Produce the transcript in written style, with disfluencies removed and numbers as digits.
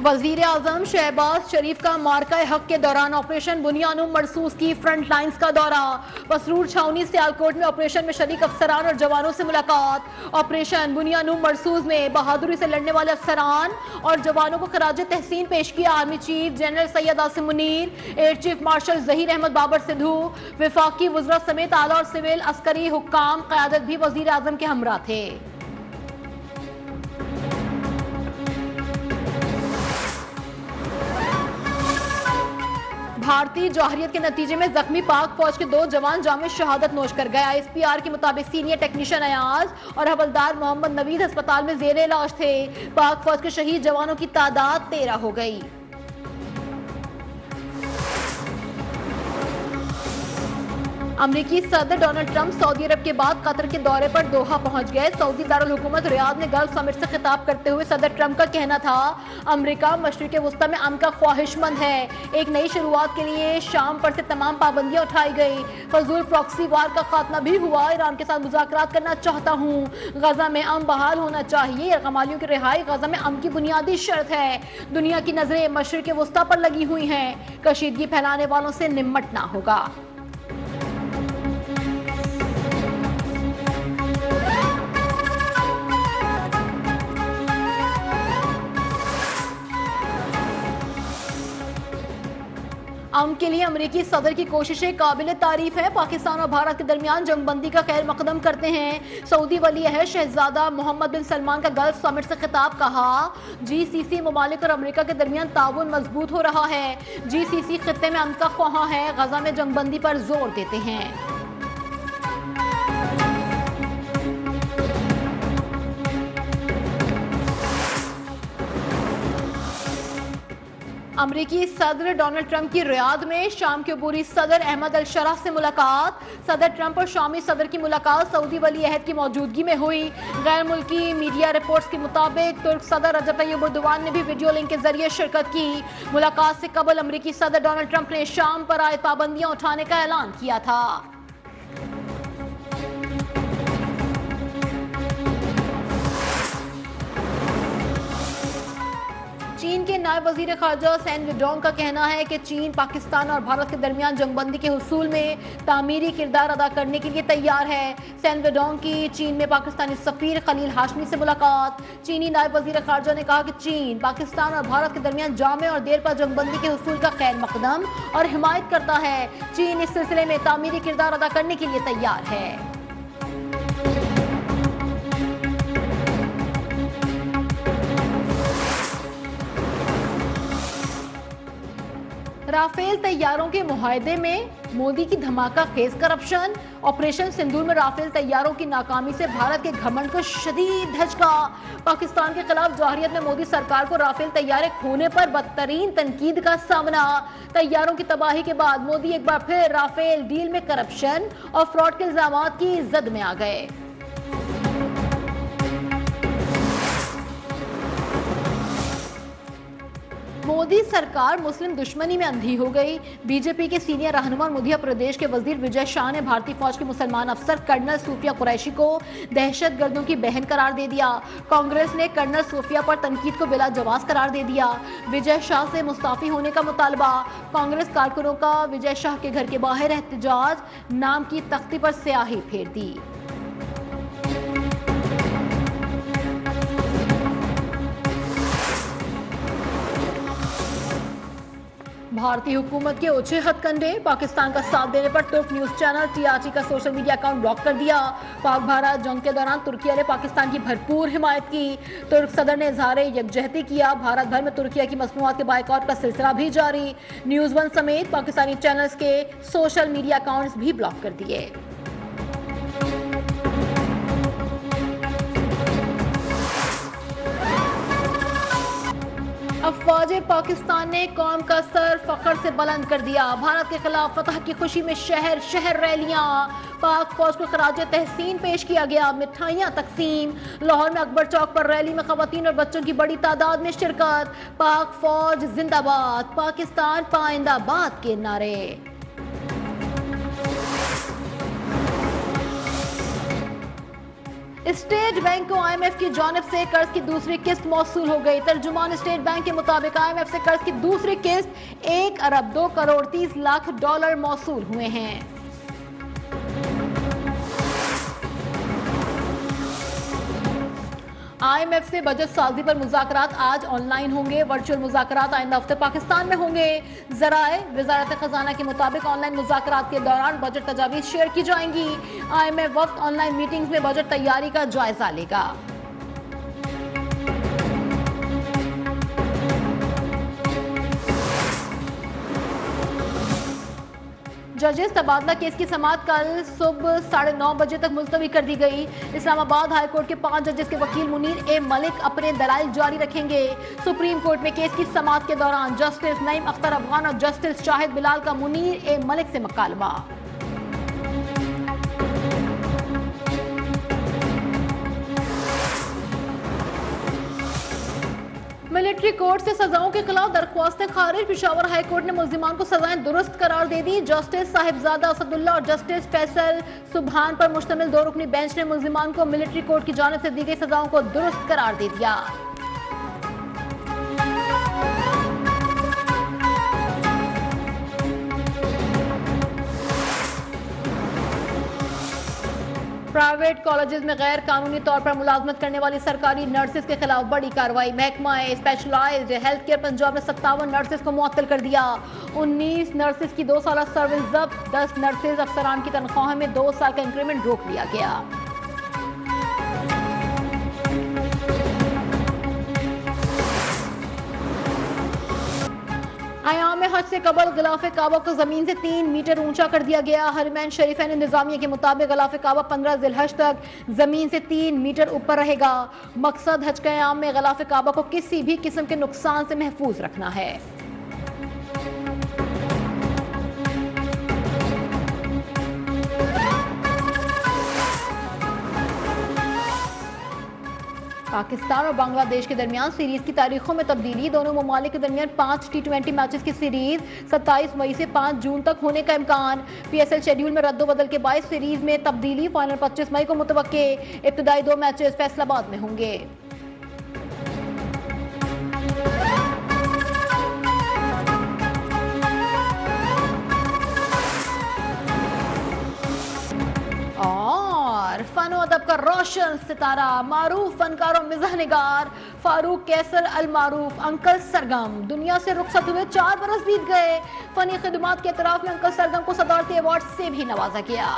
वजीर आजम शहबाज शरीफ का मार्का हक के दौरान ऑपरेशन बुनियानुम मरसूस की फ्रंट लाइन्स का दौरा। मसरूर छावनी सियालकोट में ऑपरेशन में शरीक अफसरान और जवानों से मुलाकात। ऑपरेशन बुनियानुम मरसूस में बहादुरी से लड़ने वाले अफसरान और जवानों को खराज तहसीन पेश किया army chief general Syed Asim Munir, air chief marshal Zaheer Ahmed Babar Sidhu, विफाकी वज़रा समेत आला और सिविल अस्करी हुक्काम क़यादत भी वजीर आजम के हमरा थे। भारतीय जौहरियत के नतीजे में जख्मी पाक फौज के 2 जवान जामे शहादत नोश कर गए। ISPR के मुताबिक सीनियर टेक्नीशियन अयाज और हवलदार मोहम्मद नवीद अस्पताल में जेर इलाज थे। पाक फौज के शहीद जवानों की तादाद 13 हो गई। अमरीकी सदर डोनाल्ड ट्रंप सऊदी अरब के बाद कतर के दौरे पर दोहा पहुंच गए। सऊदी दारुल हुकूमत रियाद में गल्फ समिट से खिताब करते हुए सदर ट्रंप का कहना था, अमरीका मशरिक वस्ता में अमन का ख्वाहिशमंद है। एक नई शुरुआत के लिए शाम पर से तमाम पाबंदियां उठाई गई। फजूल प्रॉक्सी वार का खात्मा भी हुआ। ईरान के साथ मुज़ाकरात करना चाहता हूँ। गजा में अमन बहाल होना चाहिए। यरगमालियों की रिहाई गजा में अमन की बुनियादी शर्त है। दुनिया की नजरें मशरिक वस्ता पर लगी हुई हैं। कशीदगी फैलाने वालों से निमटना होगा। अमन के लिए अमरीकी सदर की कोशिशें काबिल तारीफ है। पाकिस्तान और भारत के दरमियान जंगबंदी का खैर मकदम करते हैं। सऊदी वली अहद शहजादा मोहम्मद बिन सलमान का गल्फ समिट से खिताब, कहा GCC ममालिक और अमरीका के दरमियान ताउन मजबूत हो रहा है। GCC खित्ते में अमन का ख्वाहां है। गजा में जंगबंदी पर जोर देते हैं। अमरीकी सदर डोनाल्ड ट्रंप की रियाद में शाम के अबूरी सदर अहमद अल शरा से मुलाकात। सदर ट्रंप और शामी सदर की मुलाकात सऊदी वली अहद की मौजूदगी में हुई। गैर मुल्की मीडिया रिपोर्ट्स के मुताबिक तुर्क सदर रजब तय्यिब एर्दोगान ने भी वीडियो लिंक के जरिए शिरकत की। मुलाकात से कबल अमरीकी सदर डोनाल्ड ट्रंप ने शाम पर आए पाबंदियां उठाने का ऐलान किया था। चीन के नायब वजीर खारजा सैन वेडोंग का कहना है कि चीन पाकिस्तान और भारत के दरमियान जंगबंदी के हुसूल में तामीरी किरदार अदा करने के लिए तैयार है। सैन वेडोंग की चीन में पाकिस्तानी सफीर खलील हाशमी से मुलाकात। चीनी नायब वजीर खारजा ने कहा कि चीन पाकिस्तान और भारत के दरमियान जामे और देर पर जंगबंदी के हुसूल का खैर मकदम और हिमायत करता है। चीन इस सिलसिले में तामीरी किरदार अदा करने के लिए तैयार है। राफेल तैयारों के मुआहदे में मोदी की धमाका खेज करप्शन। ऑपरेशन सिंदूर में राफेल तैयारों की नाकामी से भारत के घमंड को शदीद धचका। पाकिस्तान के खिलाफ जौहरियत में मोदी सरकार को राफेल तैयारे खोने पर बदतरीन तनकीद का सामना। तैयारों की तबाही के बाद मोदी एक बार फिर राफेल डील में करप्शन और फ्रॉड के इल्जामात की जद में आ गए। मोदी सरकार मुस्लिम दुश्मनी में अंधी हो गई। बीजेपी के सीनियर रहनुमा और मध्य प्रदेश के वजीर विजय शाह ने भारतीय फौज के मुसलमान अफसर कर्नल सूफिया कुरैशी को दहशतगर्दों की बहन करार दे दिया। कांग्रेस ने कर्नल सूफिया पर तनकीद को बिला जवाब करार दे दिया। विजय शाह से मुस्ताफी होने का मुतालबा। कांग्रेस कारकुनों का विजय शाह के घर के बाहर एहतजाज, नाम की तख्ती पर स्याही फेर दी। भारतीय हुकूमत के ओछे हथकंडे। पाकिस्तान का साथ देने पर तुर्क न्यूज चैनल TRT का सोशल मीडिया अकाउंट ब्लॉक कर दिया। पाक भारत जंग के दौरान तुर्किया ने पाकिस्तान की भरपूर हिमायत की। तुर्क सदर ने इजहार यकजहती किया। भारत भर में तुर्किया की मसनूआत के बायकॉट का सिलसिला भी जारी। न्यूज 1 समेत पाकिस्तानी चैनल्स के सोशल मीडिया अकाउंट्स भी ब्लॉक कर दिए। अफवाज पाकिस्तान ने कौम का सर फख्र से बुलंद कर दिया। भारत के खिलाफ फतह की खुशी में शहर शहर रैलियां। पाक फौज को खराज तहसीन पेश किया गया। मिठाइयां तकसीम। लाहौर में अकबर चौक पर रैली में खवातीन और बच्चों की बड़ी तादाद में शिरकत। पाक फौज जिंदाबाद, पाकिस्तान पाइंदाबाद के नारे। स्टेट बैंक को आईएमएफ की जानिब से कर्ज की दूसरी किस्त मौसूल हो गई। तर्जुमान स्टेट बैंक के मुताबिक आईएमएफ से कर्ज की दूसरी किस्त 1 अरब 2 करोड़ 30 लाख डॉलर मौसूल हुए हैं। आईएमएफ से बजट साजी पर मुज़ाकरात आज ऑनलाइन होंगे। वर्चुअल मुज़ाकरात आइंदा हफ्ते पाकिस्तान में होंगे। ज़राए वज़ारत खजाना के मुताबिक ऑनलाइन मुज़ाकरात के दौरान बजट तजावीज़ शेयर की जाएंगी। आईएमएफ वक्त ऑनलाइन मीटिंग्स में बजट तैयारी का जायजा लेगा। जजेस तबादला केस की समाअत कल सुबह 9:30 बजे तक मुलतवी कर दी गई। इस्लामाबाद हाई कोर्ट के 5 जजेस के वकील मुनीर ए मलिक अपने दलाइल जारी रखेंगे। सुप्रीम कोर्ट में केस की समाअत के दौरान जस्टिस नईम अख्तर अफगान और जस्टिस शाहिद बिलाल का मुनीर ए मलिक से मुकालमा। मिलिट्री कोर्ट से सजाओं के खिलाफ दरख्वास्तें खारिज। पेशावर हाई कोर्ट ने मुल्जिमान को सजाएं दुरुस्त करार दे दी। जस्टिस साहिबजादा असदुल्ला और जस्टिस फैसल सुबहान पर मुश्तमिल 2 रुकनी बेंच ने मुल्जिमान को मिलिट्री कोर्ट की जानिब से दी गई सजाओं को दुरुस्त करार दे दिया। प्राइवेट कॉलेजेस में गैर कानूनी तौर पर मुलाजमत करने वाली सरकारी नर्सेज के खिलाफ बड़ी कार्रवाई। महकमा स्पेशलाइज्ड हेल्थ केयर पंजाब ने 57 नर्सेज को मुअत्तल कर दिया। 19 नर्सेज की 2 साल सर्विस जब्त। 10 नर्सेज अफसरान की तनख्वाह में 2 साल का इंक्रीमेंट रोक लिया गया। आयाम हज से कबल गिलाफ काबा को जमीन से 3 मीटर ऊंचा कर दिया गया। हरमैन शरीफैन इंतजामिया के मुताबिक गिलाफ काबा 15 जिलहज तक जमीन से 3 मीटर ऊपर रहेगा। मकसद हज के आयाम में गिलाफ काबा को किसी भी किस्म के नुकसान से महफूज रखना है। पाकिस्तान और बांग्लादेश के दरमियान सीरीज की तारीखों में तब्दीली। दोनों ममालिक के दरमियान 5 T20 मैचेस की सीरीज 27 मई से 5 जून तक होने का इम्कान। PSL शेड्यूल में रद्दोबदल के बायस सीरीज में तब्दीली। फाइनल 25 मई को मुतवक्के। इब्तदाई 2 मैचेस फैसलाबाद में होंगे। फन और अदब का रोशन सितारा, मारूफ फनकार और मिज़ाह निगार फारूक कैसर अल मारूफ अंकल सरगम दुनिया से रुखसत हुए 4 बरस बीत गए। फनी खिदमात के एतराफ में अंकल सरगम को सदारती अवार्ड से भी नवाजा गया।